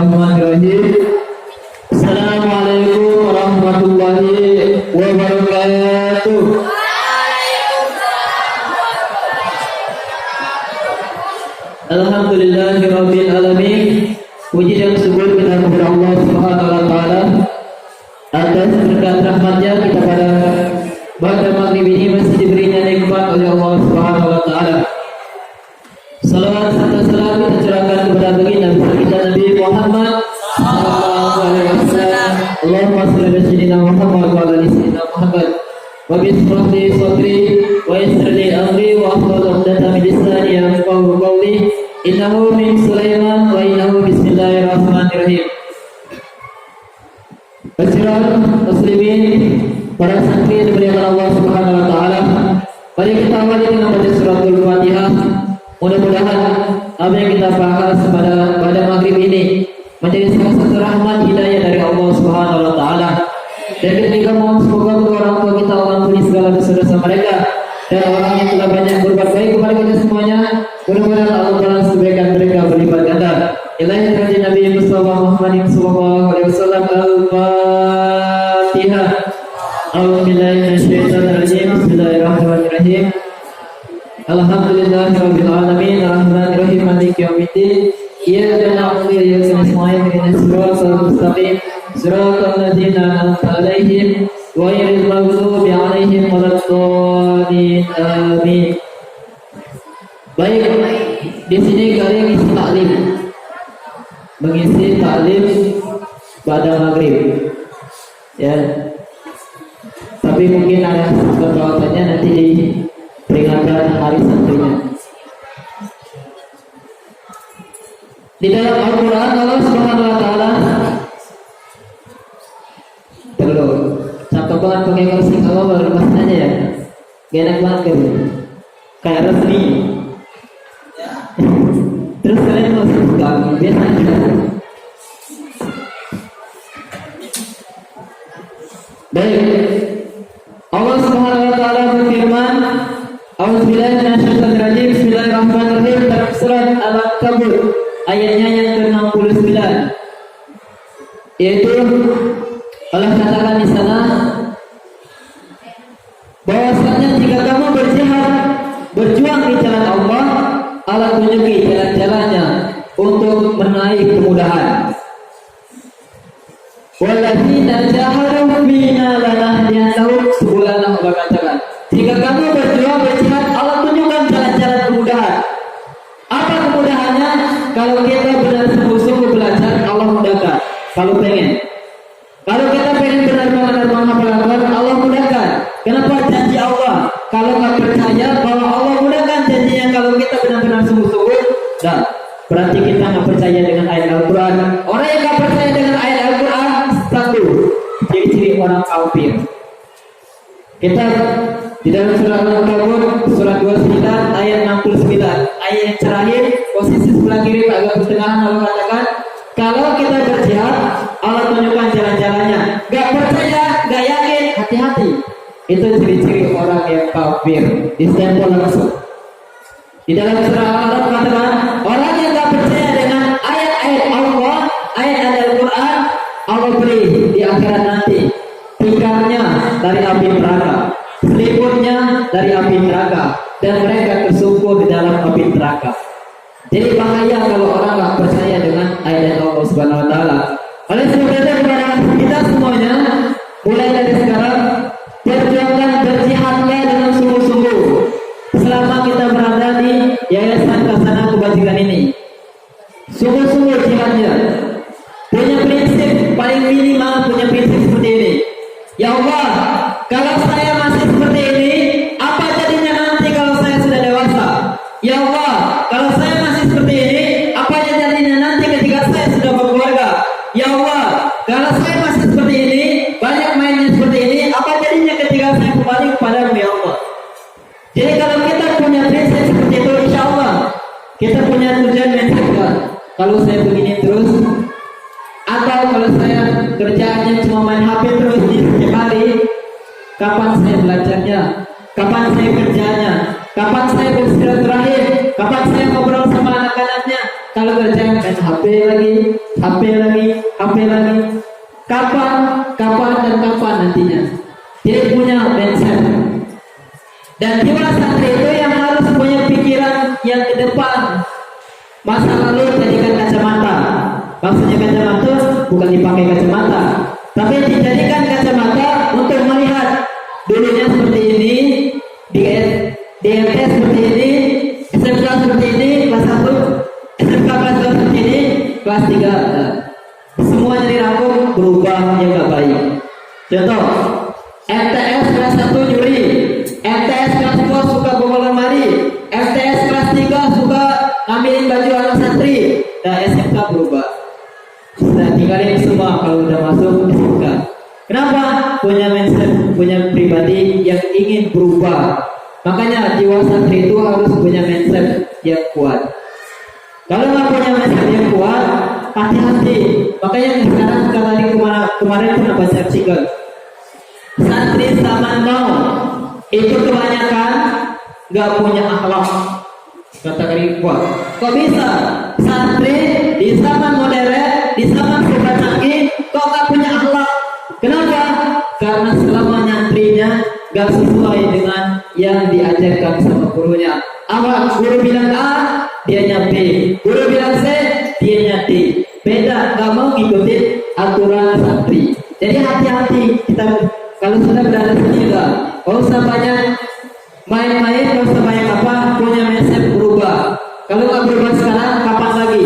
Bismillahirrahmanirrahim. Assalamualaikum warahmatullahi wabarakatuh. Alhamdulillahirabbil alamin. Puji dan syukur kita kepada Allah Subhanahu wa taala atas berkat rahmatnya kita pada maghrib ini masih diberinya nikmat oleh Allah Subhanahu wa taala. Salawat serta salam kita curahkan kepada baginda kita Nabi Muhammad sallallahu alaihi wasallam. Allahumma shalli ala sayyidina Muhammad wa ala ali sayyidina Muhammad. Wa bismillah sadri wa yassir li amri wa ahlul 'uqdatam min lisani yafqahu qawli. Innahu min Sulaiman wa innahu bismillahirrahmanirrahim. Hadirin muslimin, para santri yang dimuliakan Allah Subhanahu wa taala, mari kita awali dengan baca suratul Fatihah. Mudah-mudahan apa yang kita bahas pada maghrib ini menjadi salah satu rahmat hidayah dari Allah Subhanahu wa taala. Dan kita juga mohon semoga kedua orang tua kita ampuni segala dosa-dosa mereka dan orang yang telah banyak berbuat baik kepada kita semuanya. Mudah-mudahan Allah balas kebaikan mereka berlipat ganda. Ilahi Nabi Nabi Mustafa Muhammadin sallallahu alaihi wasallam. Al-Fatihah. A'udzubillahi minasyaitonir rajim. Bismillahirrahmanirrahim. Alhamdulillahirabbil alamin. Arrahmanirrahim. Maliki yaumiddin. Iyyaka na'budu wa iyyaka nasta'in. Ihdinas siratal mustaqim. Siratal ladzina an'amta 'alaihim ghairil maghdubi 'alaihim waladdallin. Amin. Baik, di sini kalian mengisi taklim pada maghrib, ya. Tapi mungkin ada keperluannya nanti di peringatan hari santrinya. Di dalam Al-Quran Allah Subhanahu wa taala perlu contoh banget pakai kursi Allah baru lepas aja ya. Gak enak banget kan? Kayak resmi. Terus kalian masuk kami biasa aja. Baik, Allah Subhanahu wa taala berfirman, A'udzubillahi minasyaitonir rajim. Bismillahirrahmanirrahim. Dalam surat Al-Ankabut ayatnya yang ke-69, yaitu Allah katakan di sana bahwasanya jika kamu berjuang di jalan Allah, Allah tunjuki jalan-jalannya untuk meraih kemudahan. Walladzina jahadu fina lanahdiyannahum subulana. Allah katakan, jika kamu berjuang berjihad, Allah tunjukkan jalan-jalan kemudahan. Apa kemudahannya? Kalau kita benar sungguh-sungguh belajar, Allah mudahkan. Kalau kita pengen benar-benar menghafal Al-Quran, Allah mudahkan. Kenapa? Janji Allah. Kalau nggak percaya bahwa Allah mudahkan janjinya, kalau kita benar-benar sungguh-sungguh, dan berarti kita nggak percaya dengan ayat Al-Quran. Orang yang nggak percaya dengan ayat Al-Quran, satu ciri-ciri orang kafir. Kita di dalam surah Al-Ankabut surat 29 ayat 69, ayat yang terakhir posisi sebelah kiri agak pertengahan, Allah katakan kalau kita berjihad Allah tunjukkan jalan-jalannya. Gak percaya, gak yakin, hati-hati. Itu ciri-ciri orang yang kafir. Distempel langsung. Di dalam surah Al-Araf katakan orang yang gak percaya dengan ayat-ayat Allah, ayat Al-Quran, Allah beri di akhirat nanti tikarnya dari api neraka, selimutnya dari api neraka, dan mereka tersungkur di dalam api neraka. Jadi bahaya kalau orang nggak percaya dengan ayat Allah Subhanahu wa taala. Oleh sebab itu kepada kita semuanya, mulai dari sekarang perjuangkan berjihadlah dengan sungguh-sungguh. Selama kita berada di yayasan Kasana Kebajikan ini, sungguh-sungguh jihadnya. Punya prinsip paling minimal, punya prinsip seperti ini. Ya Allah, kalau saya masih seperti ini, apa jadinya nanti kalau saya sudah dewasa? Ya Allah, kalau saya masih seperti ini, apa jadinya nanti ketika saya sudah berkeluarga? Ya Allah, kalau saya masih seperti ini, banyak mainnya seperti ini, apa jadinya ketika saya kembali kepadamu ya Allah? Jadi kalau kita punya prinsip seperti itu, insya Allah kita punya tujuan mental. Kalau saya begini terus, atau kalau saya kerjaannya cuma main HP terus di setiap hari, kapan saya belajarnya? Kapan saya kerjanya? Kapan saya bersilaturahim? Kapan saya ngobrol sama anak-anaknya? Kalau kerja main HP lagi, HP lagi, HP lagi. Kapan nantinya. Tidak punya mindset. Dan jiwa santri itu yang harus punya pikiran yang ke depan. Masa lalu jadikan kacamata. Maksudnya kacamata bukan dipakai kacamata, tapi dijadikan kacamata untuk melihat dulunya seperti ini, di DMT seperti ini, SMK seperti ini, kelas 1, SMK kelas 2 seperti ini, kelas 3. Semuanya dirangkum berubah yang gak baik. Contoh, MTS kelas 1 nyuri, MTS kelas 2 suka bobol lemari, MTS kelas 3 suka ngambilin baju anak santri. Dan SMK berubah. Sudah tinggalin semua kalau udah masuk SMK. Kenapa? Punya mindset, punya pribadi yang ingin berubah. Makanya jiwa santri itu harus punya mindset yang kuat. Kalau nggak punya mindset yang kuat, hati-hati. Makanya sekarang kemarin pernah baca artikel. Santri zaman now itu kebanyakan nggak punya akhlak. Kata kuat. Kok bisa? Santri di zaman modern, di zaman serba canggih, kok nggak punya akhlak? Kenapa? Karena selama nyantrinya gak sesuai dengan yang diajarkan sama gurunya. Awal guru bilang A, dianya B. Guru bilang C, dianya D. Beda, gak mau ngikutin aturan santri. Jadi hati-hati kita kalau sudah berada sini enggak. Gak usah banyak main-main, gak usah banyak apa, punya mindset berubah. Kalau gak berubah sekarang, kapan lagi?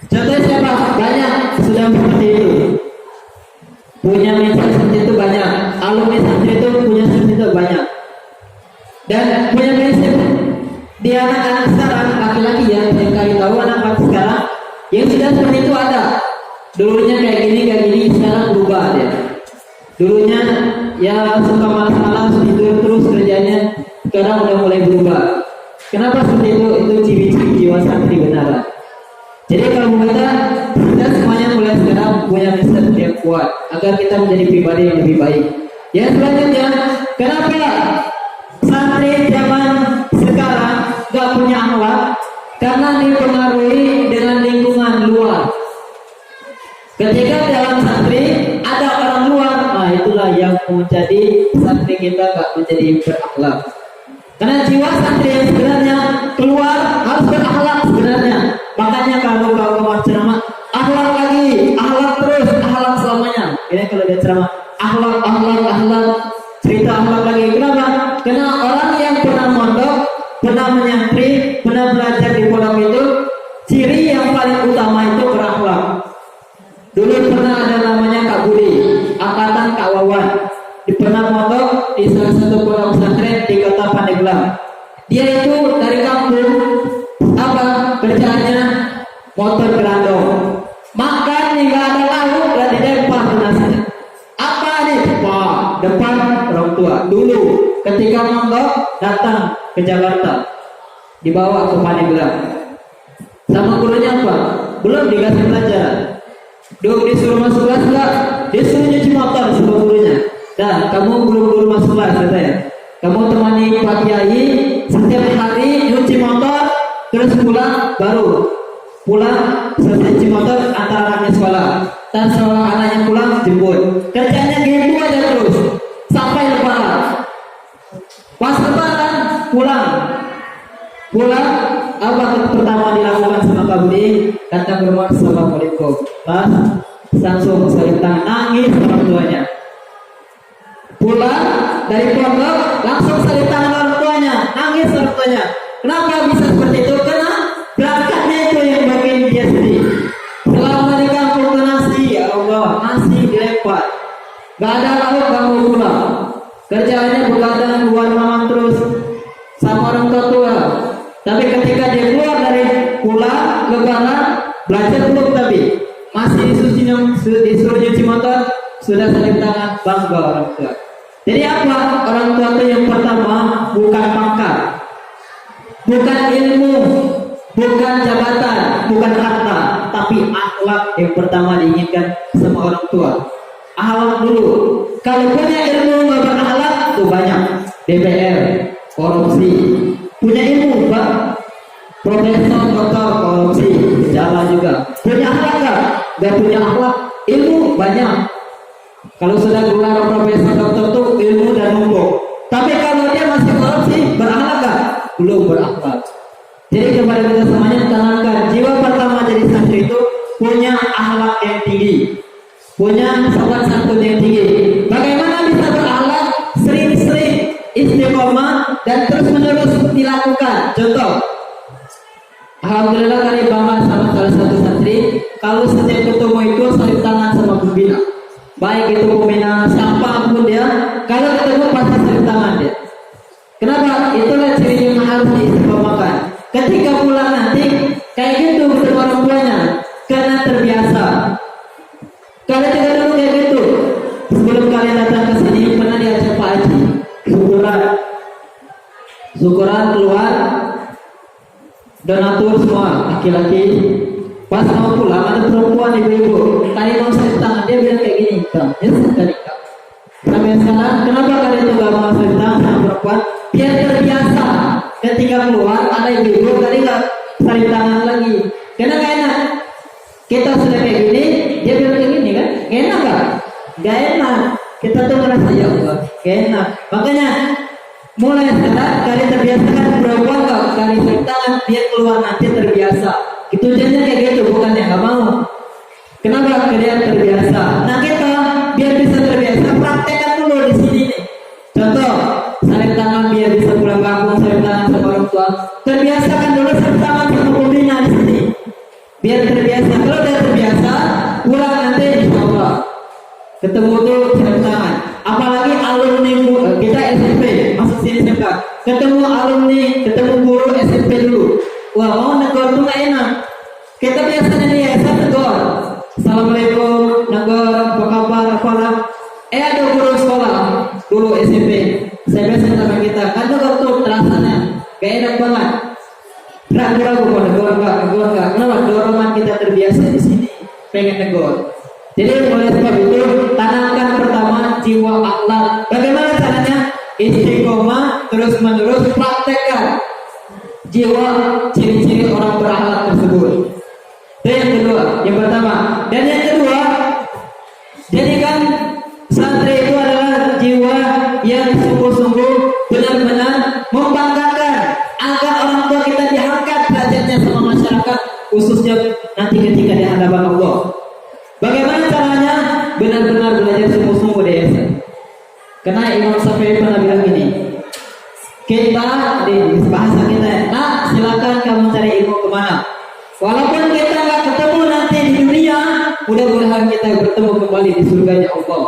Contohnya siapa? Banyak sudah seperti itu. Punya mindset seperti itu banyak. Alumni santri itu punya seperti itu banyak. Dan punya mindset di anak-anak sekarang, laki-laki ya, yang kali tahu anak-anak sekarang yang sudah seperti itu ada. Dulunya kayak gini, sekarang berubah dia. Dulunya ya suka malas-malas tidur terus kerjanya, sekarang udah mulai berubah. Kenapa seperti itu? Itu ciri-ciri jiwa santri benaran. Jadi kalau kita semuanya mulai sekarang punya mindset yang kuat agar kita menjadi pribadi yang lebih baik. Yang selanjutnya, kenapa santri zaman sekarang gak punya akhlak? Karena dipengaruhi dengan lingkungan luar. Ketika dalam santri ada orang luar, nah itulah yang menjadi santri kita gak menjadi berakhlak. Karena jiwa santri yang sebenarnya keluar harus berakhlak sebenarnya. Makanya kalau kau ceramah, akhlak lagi, akhlak terus, akhlak selamanya. Ini kalau dia ceramah, akhlak, cerita akhlak lagi. Kenapa? Karena orang yang pernah mondok, pernah menyantri, pernah belajar di pondok itu, ciri yang paling utama itu berakhlak. Dulu pernah ada namanya Kak Budi, angkatan Kak Wawan. Pernah mondok di salah satu pondok pesantren di kota Pandeglang. Dia itu dari kampung, kerjaannya motor gerandong, makan nggak ada lauk, nggak dilempar nasinya. Apa nih? Wah, depan orang tua. Dulu ketika mondok datang ke Jakarta, dibawa ke Pandeglang. Sama gurunya apa? Belum dikasih pelajaran. Disuruh masuk kelas enggak? Disuruh nyuci motor sama gurunya. Dan kamu belum masuk kelas katanya. Kamu temani Pak Kiai setiap hari nyuci motor, terus pulang selesai cuci motor antar anaknya sekolah. Dan sekolah anaknya pulang jemput. Kerjanya gitu aja terus sampai lebaran. Pas lebaran pulang apa pertama dilakukan sama Kak Budi? Datang ke rumah, assalamualaikum. Pas langsung saling tangan, nangis orang tuanya. Pulang dari pondok langsung saling tangan orang tuanya, nangis orang tuanya. Kenapa bisa seperti itu? Karena berangkatnya itu yang bikin dia sedih. Selama di kampung nasi, ya Allah, nasi dilempar. Gak ada lauk, gak mau pulang. Kerjaannya begadang keluar mamam terus sama orang tua. Tapi ketika dia keluar dari pulang lebaran, belajar belum tapi masih disuruh nyuci motor, sudah saling tangan, bangga orang tua. Jadi apa? Orang tua itu yang pertama bukan pangkat, bukan ilmu, bukan jabatan, bukan harta, tapi akhlak yang pertama diinginkan sama orang tua. Akhlak dulu. Kalau punya ilmu nggak berakhlak, itu banyak DPR, korupsi. Punya ilmu, Pak, profesor, doktor, korupsi, gejala juga. Punya akhlak nggak? Gak punya akhlak, ilmu banyak. Kalau sudah gelar profesor, doktor tuh ilmu dan numpuk. Tapi kalau dia masih korupsi, berakhlak nggak? Belum berakhlak. Jadi kepada kita semuanya tanamkan jiwa pertama jadi santri itu punya akhlak yang tinggi, punya sopan santun yang tinggi. Bagaimana bisa berakhlak? Sering-sering istiqomah dan terus-menerus dilakukan. Contoh, alhamdulillah kali bangga sama salah satu santri. Kalau setiap ketemu itu saling tangan sama pembina, baik itu pembina siapapun dia, kalau ketemu pasti saling tangan dia. Kenapa? Itulah ciri yang harus diistiqomahkan. Ketika pulang nanti kayak gitu ketemu orang tuanya, karena terbiasa. Kalau tidak dulu kayak gitu, sebelum kalian datang ke sini pernah diajak Pak Haji syukuran keluar donatur semua laki-laki. Pas mau pulang ada perempuan ibu-ibu, tadi mau saya tangan dia bilang kayak gini, Kak, ya sekali Kak. Sampai sekarang kenapa kalian itu gak mau saya tangan sama perempuan? Biar terbiasa. Ketika keluar ada ibu-ibu tadi nggak saling tangan lagi, karena gak enak. Kita sudah kayak gini, dia bilang kayak gini kan, gak enak kan? Gak enak. Kita tuh merasa ya Allah, gak enak. Makanya mulai sekarang kalian terbiasakan perempuan kok kali saling tangan, dia keluar nanti terbiasa. Itu jadinya kayak gitu, bukan yang nggak mau. Kenapa kalian terbiasa? Nah kita biar bisa terbiasa praktekkan dulu di sini nih. Contoh, saling tangan biar bisa pulang kampung, saling tangan sama orang tua. Terbiasakan dulu saling tangan sama pembina di sini. Biar terbiasa. Kalau udah terbiasa, pulang nanti insya Allah ketemu tuh saling tangan. Apalagi alumni kita SMP masuk sini sebentar. Ketemu alumni, ketemu guru SMP dulu. Wah mau negor tuh nggak enak. Kita biasanya nih ya, saya negor. Assalamualaikum, negor, apa kabar, apa? Ada guru sekolah dulu SMP. Saya biasa sama kita, kan negor tuh terasanya gak enak banget. Ragu-ragu kok negor nggak. Kenapa? Dorongan kita terbiasa di sini, pengen negor. Jadi oleh sebab itu tanamkan pertama jiwa akhlak. Bagaimana caranya? Istiqomah terus-menerus praktekkan jiwa ciri-ciri orang berakhlak tersebut. Itu yang kedua, yang pertama. Dan yang kedua, jadikan santri itu adalah jiwa yang sungguh-sungguh benar-benar membanggakan agar orang tua kita diangkat derajatnya sama masyarakat, khususnya nanti ketika di hadapan Allah. Bagaimana caranya? Benar-benar belajar sungguh-sungguh deh. Karena Imam Syafi'i pernah bilang gini, kita di bahasa kita, nah silakan kamu cari ilmu kemana. Walaupun kita nggak ketemu nanti di dunia, mudah-mudahan kita bertemu kembali di surganya Allah.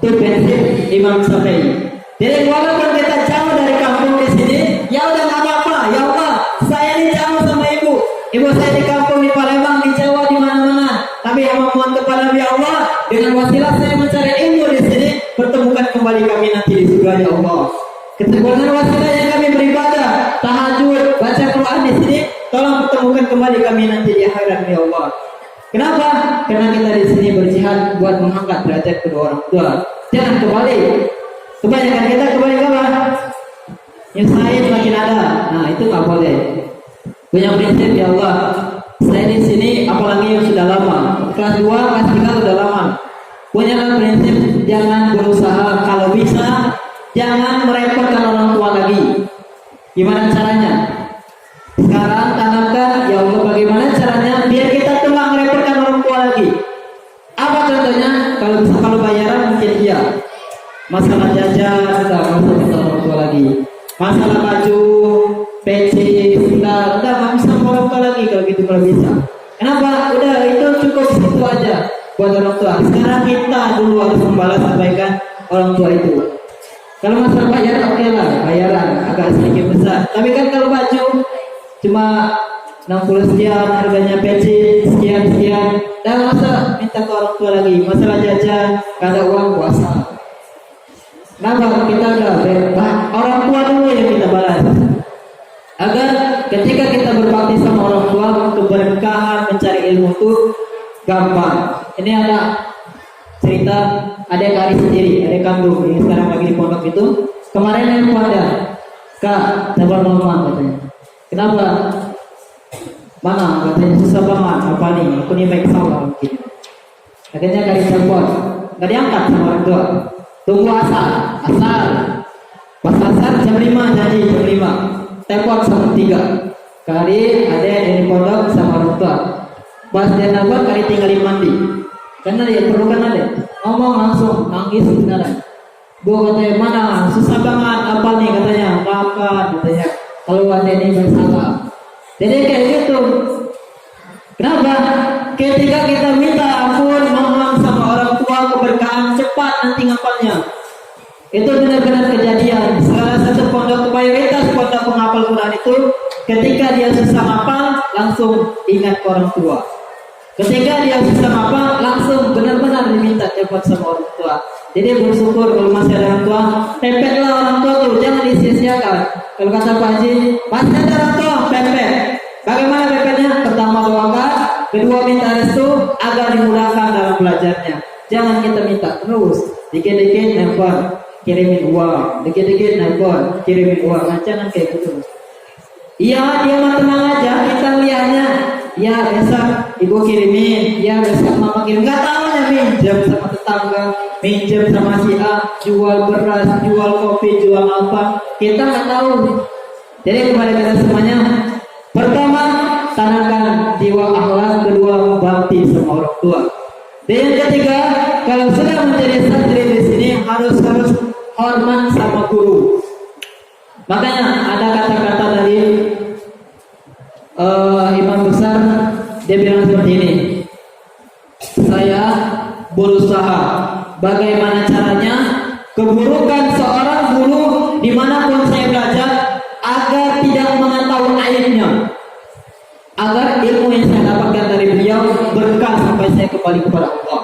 Itu prinsip Imam Syafi'i. Jadi walaupun kita jauh dari kampung di sini, ya udah nggak apa-apa. Ya Allah, saya ini jauh sama ibu saya di kampung di Palembang, di Jawa, di mana-mana. Tapi yang memohon kepada ya Allah, dengan wasilah saya mencari ilmu di sini, pertemukan kembali kami nanti di surganya Allah. Dengan wasilah yang kami beribadah, tahajud, baca Quran di sini, tolong pertemukan kembali kami nanti di akhirat ya Allah. Kenapa? Karena kita di sini berjihad buat mengangkat derajat kedua orang tua. Jangan kembali. Kebanyakan kita kembali ke apa? Yang saya makin ada. Nah itu nggak boleh. Punya prinsip ya Allah. Saya di sini apalagi yang sudah lama. Kelas 2, kelas 3 sudah lama. Punya prinsip jangan berusaha kalau bisa. Jangan merepotkan orang tua lagi. Gimana caranya? Sekarang tanamkan ya Allah bagaimana caranya biar kita tuh nggak merepotkan orang tua lagi. Apa contohnya? Kalau bayaran mungkin iya. Masalah jajan sudah masuk orang tua lagi. Masalah baju, peci, sudah nggak bisa orang tua lagi kalau gitu kalau bisa. Kenapa? Udah itu cukup situ aja buat orang tua. Sekarang kita dulu harus membalas kebaikan orang tua itu. Kalau masalah bayaran oke lah, bayaran agak sedikit besar. Tapi kan kalau baju cuma 60 sekian, harganya peci sekian, dan masa minta ke orang tua lagi. Masalah jajan, gak ada uang puasa. Kenapa? Kita udah orang tua dulu yang kita balas. Agar ketika kita berbakti sama orang tua, keberkahan mencari ilmu itu gampang. Ini ada cerita adik kari sendiri, adik kandung yang sekarang lagi di pondok itu. Kemarin yang pada Kak, sabar mama katanya. Kenapa? Mana katanya susah banget apa nih, aku nih baik salah mungkin. Akhirnya kali telepon, nggak diangkat sama orang tua. Tunggu asal. Pas asar jam 5 jadi jam 5. Telepon sama 3. Kali ada yang di pondok sama orang tua. Pas dia nelfon kali tinggalin mandi. Karena dia perlu kan ada. Ngomong langsung nangis beneran. Bu katanya mana susah banget apa nih katanya makan katanya. Kalau ada ini bersalah. Jadi kayak gitu. Kenapa? Ketika kita minta ampun, mohon sama orang tua keberkahan cepat nanti ngapalnya. Itu benar-benar kejadian. Salah satu pondok mayoritas pondok penghafal Quran itu ketika dia susah ngapal langsung ingat ke orang tua. Ketika dia susah ngapal langsung benar-benar diminta cepat sama orang tua. Jadi bersyukur kalau masih ada orang tua, pepetlah orang tua tuh, jangan disia-siakan. Kalau kata Pak Haji, masih ada orang tua, pepet. Bagaimana pepetnya? Pertama doakan, kedua minta restu agar dimudahkan dalam belajarnya. Jangan kita minta terus, dikit-dikit nelpon, kirimin uang, dikit-dikit nelpon, kirimin uang. Nah, jangan kayak gitu. Iya, dia mah tenang aja, kita lihatnya. Ya besok ibu kirimin, ya besok mama kirim. Nggak tahu ya minjem sama tetangga, minjem sama si A, jual beras, jual kopi, jual apa. Kita nggak tahu. Jadi kepada kita semuanya, pertama tanamkan jiwa akhlak, kedua bakti sama orang tua. Dan yang ketiga, kalau sudah menjadi santri di sini harus hormat sama guru. Makanya ada kata-kata dari imam besar, dia bilang seperti ini. Saya berusaha bagaimana caranya keburukan seorang guru dimanapun saya belajar agar tidak mengetahui aibnya, agar ilmu yang saya dapatkan dari beliau berkah sampai saya kembali kepada Allah.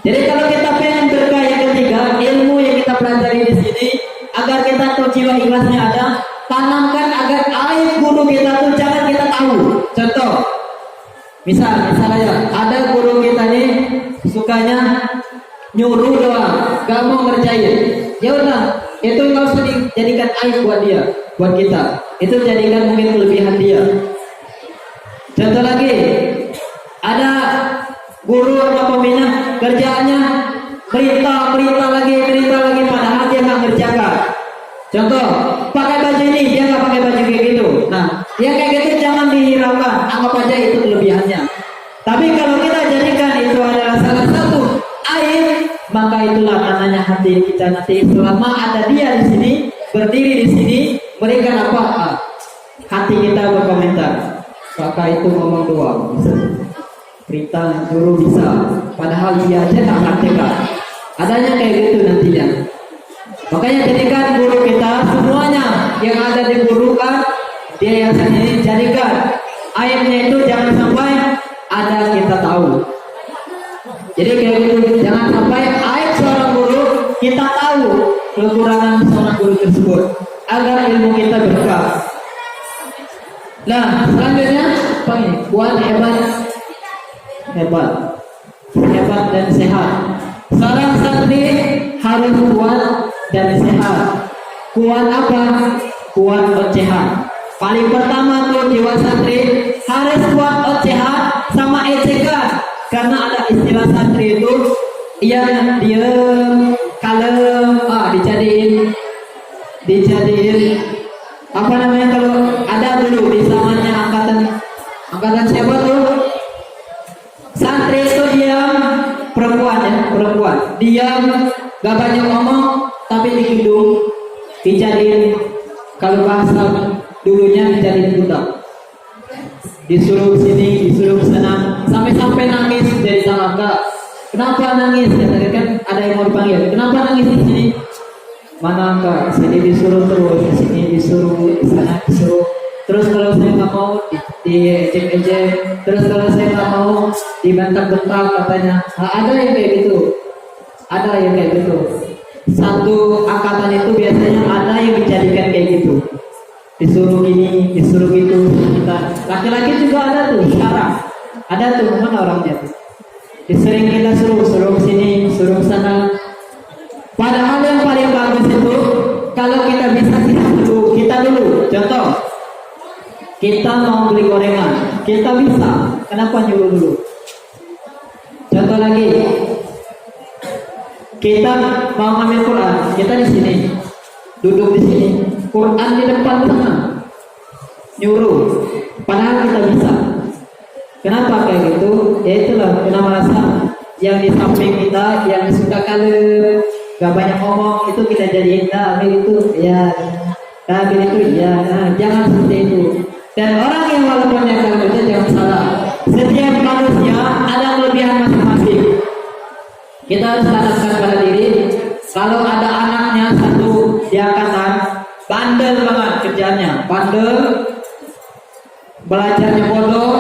Jadi kalau kita pengen berkah yang ketiga, ilmu yang kita pelajari di sini, agar kita tahu jiwa ikhlasnya ada, tanamkan agar aib guru kita tuh jangan kita tahu. Contoh, misal aja, ada guru kita nih sukanya nyuruh doang, gak mau ngerjain. Ya udah, itu nggak usah dijadikan aib buat dia, buat kita. Itu jadikan mungkin kelebihan dia. Contoh lagi, ada guru atau pembina kerjaannya berita lagi, padahal dia nggak ngerjakan. Contoh, pakai baju ini, dia nggak pakai baju kayak gitu. Nah, dia kayak gitu jangan dihiraukan, anggap aja itu kelebihannya. Tapi kalau kita jadikan itu adalah salah satu aib, maka itulah tandanya hati kita nanti selama ada dia di sini, berdiri di sini, berikan apa? Hati kita berkomentar. Kakak itu ngomong doang, perintah guru bisa, padahal dia aja nggak praktekkan. Adanya kayak gitu nantinya. Makanya jadikan guru kita semuanya yang ada di guru kan, dia yang sendiri jadikan aibnya itu jangan sampai ada kita tahu. Jadi kayak gitu, jangan sampai aib seorang guru kita tahu kekurangan seorang guru tersebut agar ilmu kita berkah. Nah, selanjutnya apa ini? Kuat, hebat dan sehat. Seorang santri harus kuat dan sehat. Kuat apa? Kuat ocehan. Paling pertama tuh jiwa santri harus kuat ocehan sama ejekan. Karena ada istilah santri itu yang dia kalem, dijadiin apa namanya, kalau ada dulu di zamannya angkatan siapa tuh? Santri itu diam, perempuan diam, gak banyak ngomong, tapi dikidung, dijadiin, kalau bahasa dulunya dijadiin budak, disuruh sini, disuruh sana, sampai nangis dari tangga. Kenapa nangis? Ya, tadi kan ada yang mau dipanggil. Kenapa nangis di sini? Mana enggak? Sini disuruh terus, di sini disuruh, di sana disuruh. Terus kalau saya nggak mau diejek-ejek, terus kalau saya nggak mau dibentak-bentak katanya. Nah, ada yang kayak gitu. Satu angkatan itu biasanya ada yang dijadikan kayak gitu. Disuruh gini, disuruh gitu. Kita laki-laki juga ada tuh sekarang. Ada tuh, mana orangnya tuh? Disering kita suruh sini, suruh sana. Padahal yang paling bagus itu kalau kita bisa kita dulu. Contoh, kita mau beli gorengan, kita bisa. Kenapa nyuruh dulu? Contoh lagi, kita mau ngambil Quran, kita di sini, duduk di sini, Quran di depan tengah, nyuruh. Padahal kita bisa. Kenapa kayak gitu? Ya itulah, kita merasa yang di samping kita, yang suka kalem, gak banyak ngomong, itu kita jadiin ambil itu, ya, ambil itu, ya, nah, jangan seperti itu. Dan orang yang walaupun yang kalem itu jangan salah. Setiap manusia ada kelebihan masing-masing. Kita harus tanamkan pada diri. Kalau ada anaknya satu di angkatan, bandel banget kerjanya, bandel, belajarnya bodoh,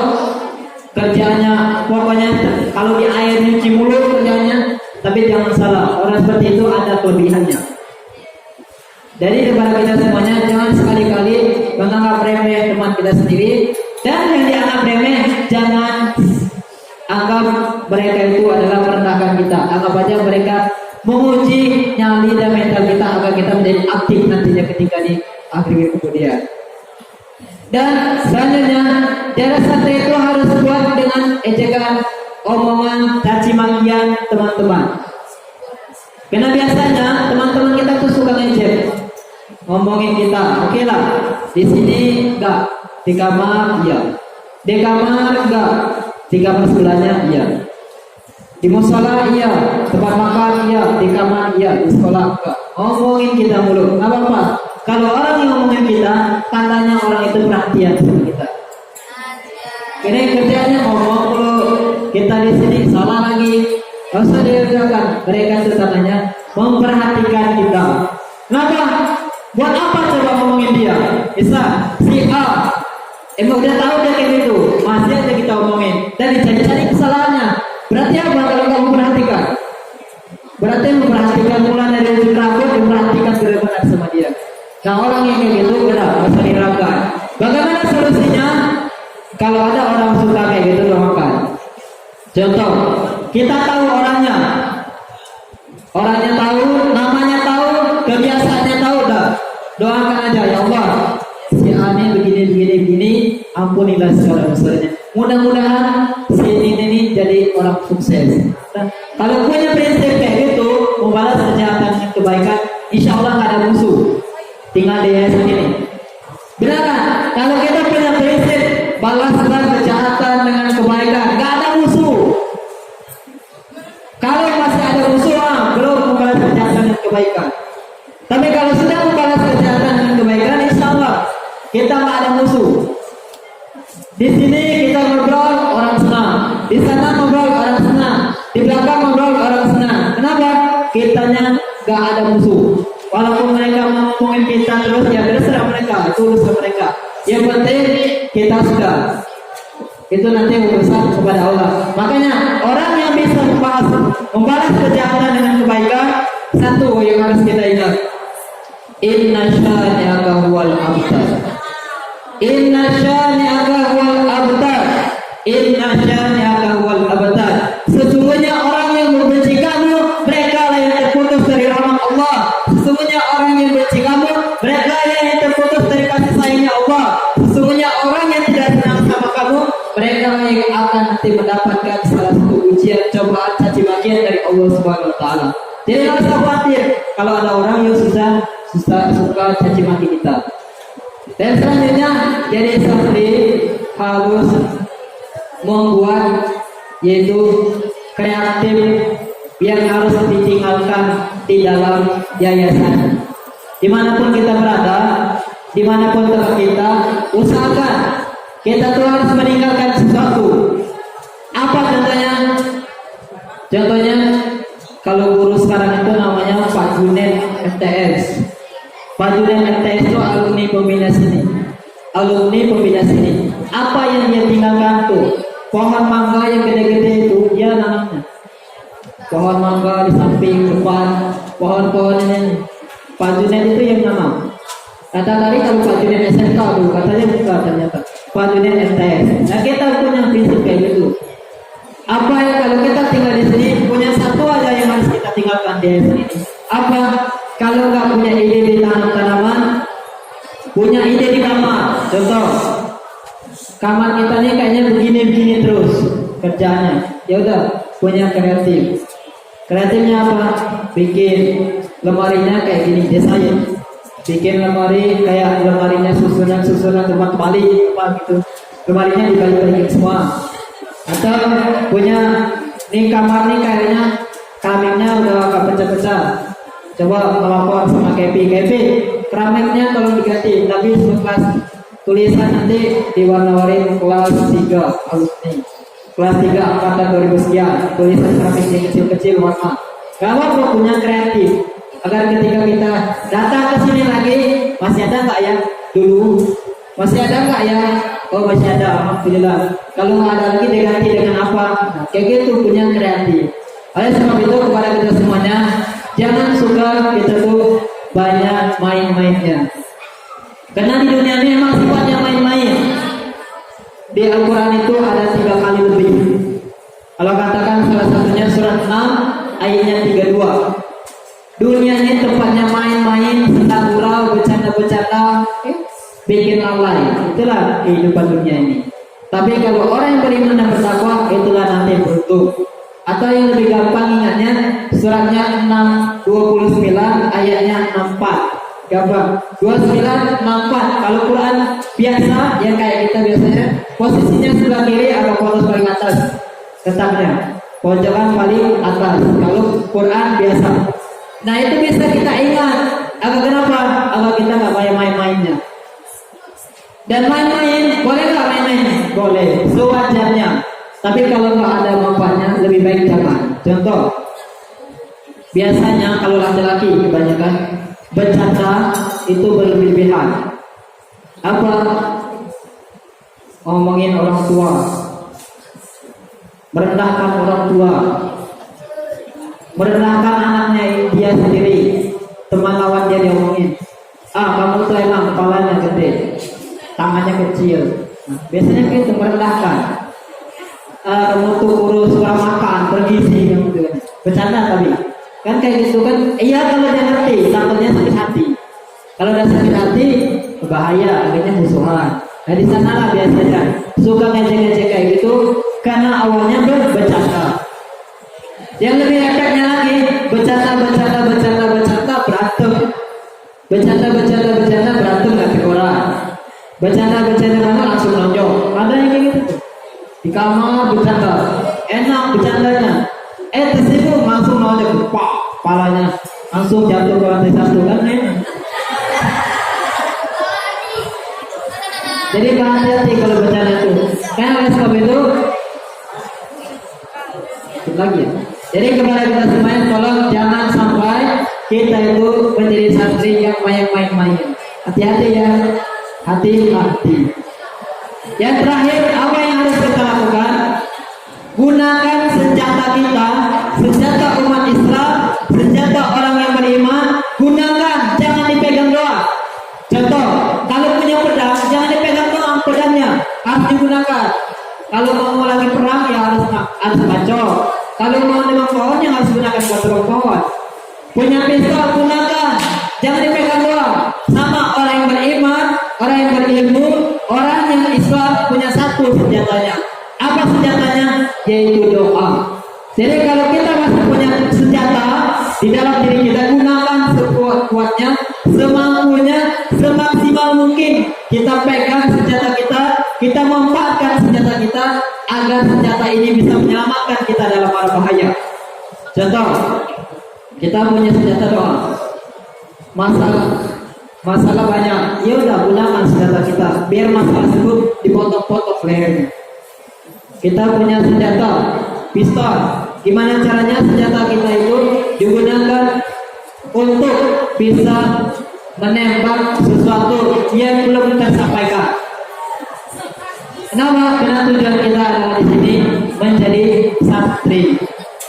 kerjanya pokoknya kalau di air nyuci mulut kerjanya. Tapi jangan salah, orang seperti itu ada kelebihannya. Jadi kepada kita semuanya, jangan sekali-kali menganggap remeh teman kita sendiri. Dan yang dianggap remeh, jangan anggap mereka itu adalah merendahkan kita. Anggap aja mereka menguji nyali dan mental kita agar kita menjadi aktif nantinya ketika di akhir kemudian. Dan selanjutnya, jarak santai itu harus kuat dengan ejekan, omongan, caci makian teman-teman. Karena biasanya teman-teman kita tuh suka ngejek, ngomongin kita. Oke lah, di sini enggak, di kamar iya, di kamar enggak, di kamar sebelahnya iya, di musola iya, tempat makan iya, di kamar iya, di sekolah enggak. Ngomongin kita mulu, nggak apa-apa. Kalau orang yang ngomongin kita, tandanya orang itu perhatian sama kita. Ini kerjanya ngomong mulu, kita di sini salah lagi, nggak usah dikerjakan. Mereka itu tandanya memperhatikan kita. Kenapa? Buat apa coba ngomongin dia? Bisa si A, emang udah tahu dia kayak gitu, masih aja kita omongin dan dicari-cari kesalahannya. Berarti apa kalau kamu perhatikan? Berarti memperhatikan mulai dari ujung rambut, memperhatikan benar-benar sama dia. Nah orang yang kayak gitu udah nggak usah diragukan. Bagaimana solusinya? Kalau ada orang suka kayak gitu doakan. Contoh, kita tahu orangnya tahu, namanya tahu, kebiasaannya tahu, dah doakan aja, ya Allah, si Ani begini, ampunilah segala dosanya. Mudah-mudahan si ini jadi orang sukses. Nah, kalau punya prinsip kayak gitu, membalas kejahatan dengan kebaikan, insya Allah nggak ada musuh. Tinggal dia sendiri. Benar kan? Kalau kita punya prinsip balaslah kejahatan dengan kebaikan, nggak ada musuh. Kalau masih ada musuh, belum membalas kejahatan dengan kebaikan. Tapi kalau sudah membalas kejahatan dengan kebaikan, insya Allah kita nggak ada musuh. Di sini kita ngobrol, orang senang. Di sana ngobrol, orang senang. Di belakang ngobrol, orang senang. Kenapa? Kitanya nggak ada musuh. Walaupun mereka ngomongin kita terus, ya terserah mereka, itu urusan mereka. Yang penting kita sudah, itu nanti urusan kepada Allah. Makanya orang yang bisa membalas kejahatan dengan kebaikan, satu yang harus kita ingat, inna syani'aka huwal abtar, inna syani'aka huwal abtar, inna syani'aka huwal abtar. Sesungguhnya orang yang membenci kamu, mereka lah yang terputus dari rahmat Allah. Sesungguhnya orang yang benci kamu, mereka yang terputus dari kasih sayangnya Allah. Sesungguhnya orang yang tidak senang sama kamu, mereka yang akan nanti mendapatkan salah satu ujian, cobaan, caci makian dari Allah Subhanahu Wa Taala. Jadi nggak usah khawatir kalau ada orang yang suka caci maki kita. Dan selanjutnya, jadi seperti harus membuat yaitu kreatif yang harus ditinggalkan di dalam yayasan. Dimanapun kita berada, dimanapun tempat kita, usahakan kita tuh harus meninggalkan sesuatu. Apa contohnya? Contohnya kalau guru sekarang itu namanya Pak Junet MTS. Pak Junet MTS itu alumni pembina sini. Alumni pembina sini. Apa yang dia tinggalkan tuh? Pohon mangga yang gede-gede itu dia nanamnya. Pohon mangga di samping depan, pohon-pohon ini. Pak Junet itu yang nanam. Kata tadi kalau Pak Junet SMK dulu, katanya bukan ternyata. Pak Junet MTS. Nah kita punya prinsip kayak gitu. Apa ya kalau kita tinggal di sini punya satu aja yang harus kita tinggalkan di sini. Apa? Kalau nggak punya ide di tanam tanaman, punya ide di kamar. Contoh, kamar kita nih kayaknya begini-begini terus kerjanya. Ya udah, punya kreatif. Kreatifnya apa? Bikin lemarinya kayak gini, desain. Bikin lemari kayak lemarinya susunan tempat balik apa gitu. Lemarinya dibalik-balikin semua. Atau punya nih kamar nih kayaknya keramiknya udah agak pecah-pecah. Coba melapor sama Kepi, keramiknya tolong diganti, tapi kelas tulisan nanti diwarna-warni kelas 3 alumni. Kelas 3 angkatan 2000 sekian, tulisan keramiknya kecil-kecil warna. Kalau punya kreatif, agar ketika kita datang ke sini lagi, masih ada nggak ya? Dulu masih ada nggak ya? Oh masih ada, alhamdulillah. Kalau nggak ada lagi diganti dengan apa? Nah, kayak gitu punya kreatif. Oleh sebab itu kepada kita semuanya, jangan suka kita tuh banyak main-mainnya. Karena di dunia ini memang sifatnya main-main. Di Al-Quran itu ada 3 kali lebih. Kalau katakan salah satunya surat 6 ayatnya 32. Dunia ini tempatnya main-main, senang gurau, bercanda-bercanda, bikin lalai. Itulah kehidupan dunia ini. Tapi kalau orang yang beriman dan bertakwa, itulah nanti beruntung. Atau yang lebih gampang ingatnya, suratnya 6:29 ayatnya 64. Gampang, 29, 64. Kalau Quran biasa, yang kayak kita biasanya, posisinya sebelah kiri atau polos paling atas, tetapnya pojokan paling atas. Kalau Quran biasa, nah itu bisa kita ingat. Agak kenapa? Agak kita nggak kayak main-mainnya. Dan main-main, boleh nggak main-main? Boleh, sewajarnya. Tapi kalau nggak ada manfaatnya, lebih baik jangan. Contoh, biasanya kalau laki-laki kebanyakan bercanda itu berlebihan. Apa? Ngomongin orang tua, merendahkan orang tua, merendahkan anaknya dia sendiri, teman lawan dia diomongin. Kamu tuh emang kepalanya gede, tangannya kecil. Nah, biasanya gitu merendahkan. Kamu tuh kurus, kurang makan, bergizi, gitu. Bercanda tapi kan kayak gitu kan. Iya kalau dia ngerti, takutnya sakit hati. Kalau udah sakit hati, bahaya, akhirnya musuhan. Nah di sanalah biasanya suka ngecek-ngecek kayak gitu karena awalnya bercanda. Yang lebih efeknya lagi, bercanda berantem. Bercanda berantem nggak ke orang. Bercanda langsung nonjok. Ada yang kayak gitu. Di kamar bercanda, enak bercandanya. Tersinggung langsung nonjok, palanya langsung jatuh ke lantai 1 kan enak. Jadi hati-hati kalau bercanda itu. Kan oleh sebab itu lagi ya. Jadi kepada kita semuanya, tolong jangan sampai kita itu menjadi santri yang main-main. Hati-hati ya, hati-hati. Yang terakhir, apa yang harus kita lakukan? Gunakan senjata kita, senjata umat Islam, senjata orang yang beriman. Gunakan, jangan dipegang doang. Contoh, kalau punya pedang, jangan dipegang doang pedangnya, harus digunakan. Kalau mau lagi perang ya harus bacok. Kalau mau dengan pohonnya harus gunakan kontrol pohon. Punya pistol gunakan, jangan dipegang doang. Sama orang yang beriman, orang yang berilmu, orang yang Islam punya satu senjatanya. Apa senjatanya? Yaitu doa. Jadi kalau kita masih punya senjata di dalam diri kita, gunakan sekuat-kuatnya, semampunya, semaksimal mungkin. Kita pegang senjata kita memanfaatkan senjata kita agar senjata ini bisa menyelamatkan kita dalam mara bahaya. Contoh, kita punya senjata doa. Masalah banyak, ya udah gunakan senjata kita biar masalah tersebut dipotong-potong lehernya. Kita punya senjata pistol. Gimana caranya senjata kita itu digunakan untuk bisa menembak sesuatu yang belum tersampaikan. Kenapa? Karena tujuan kita adalah di sini menjadi santri.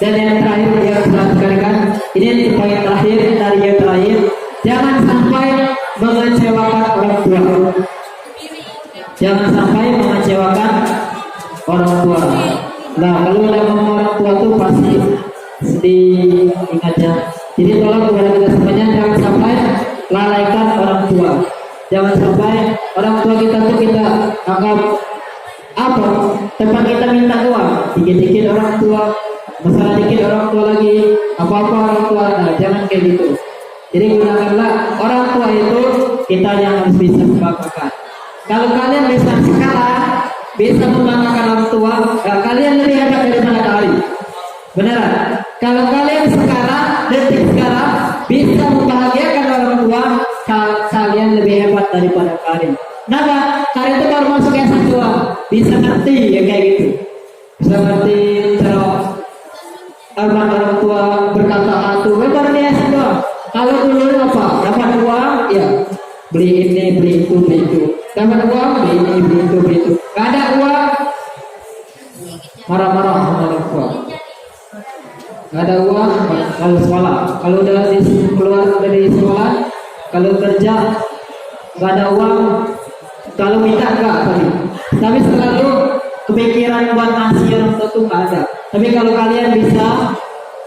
Dan yang terakhir yang saya sekalikan, ini poin terakhir dari yang terakhir, jangan sampai mengecewakan orang tua. Jangan sampai mengecewakan orang tua. Nah, kalau udah ngomong orang tua tuh pasti sedih ingatnya. Jadi tolong kepada kita semuanya, jangan sampai lalaikan orang tua. Jangan sampai orang tua kita tuh kita anggap Apa? Tempat kita minta doa, dikit-dikit orang tua, masalah dikit orang tua lagi, apa-apa orang tua, nah jangan kayak gitu. Jadi gunakanlah orang tua itu kita yang harus bisa membanggakan. Kalau kalian bisa sekarang bisa membanggakan orang tua, kalian lebih hebat daripada kali. Beneran? Kalau kalian sekarang detik sekarang bisa membahagiakan orang tua, kalian lebih hebat daripada kalian. Kenapa? Kalian itu baru masuk S2, bisa ngerti ya kayak gitu. Bisa ngerti cara orang tua berkata atuh, baru di S2. Kalau dulu apa? Dapat uang, ya beli ini, beli itu, beli itu. Dapat uang, beli ini, beli itu, beli itu. Gak ada uang, marah-marah sama orang tua. Gak ada uang, kalau sekolah. Kalau udah keluar dari sekolah, kalau kerja, gak ada uang. Kalau minta enggak tadi. Tapi selalu kepikiran buat ngasih orang tua tuh nggak ada. Tapi kalau kalian bisa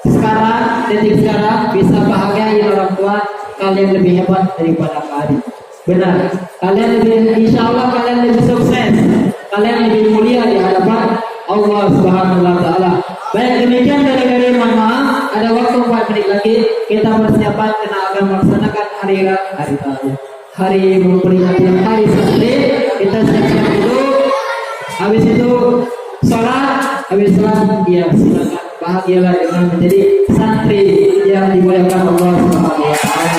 sekarang, detik sekarang bisa bahagiain orang tua, kalian lebih hebat daripada kalian. Benar. Kalian lebih, insya Allah kalian lebih sukses. Kalian lebih mulia di hadapan Allah Subhanahu Wa Taala. Baik, demikian dari mohon maaf. Ada waktu 4 menit lagi kita persiapan karena akan melaksanakan hari raya. Hari memperingati hari santri, kita siap-siap dulu. Habis itu sholat, habis sholat ya silakan bahagialah dengan menjadi santri yang dimuliakan Allah Subhanahu Wa Taala.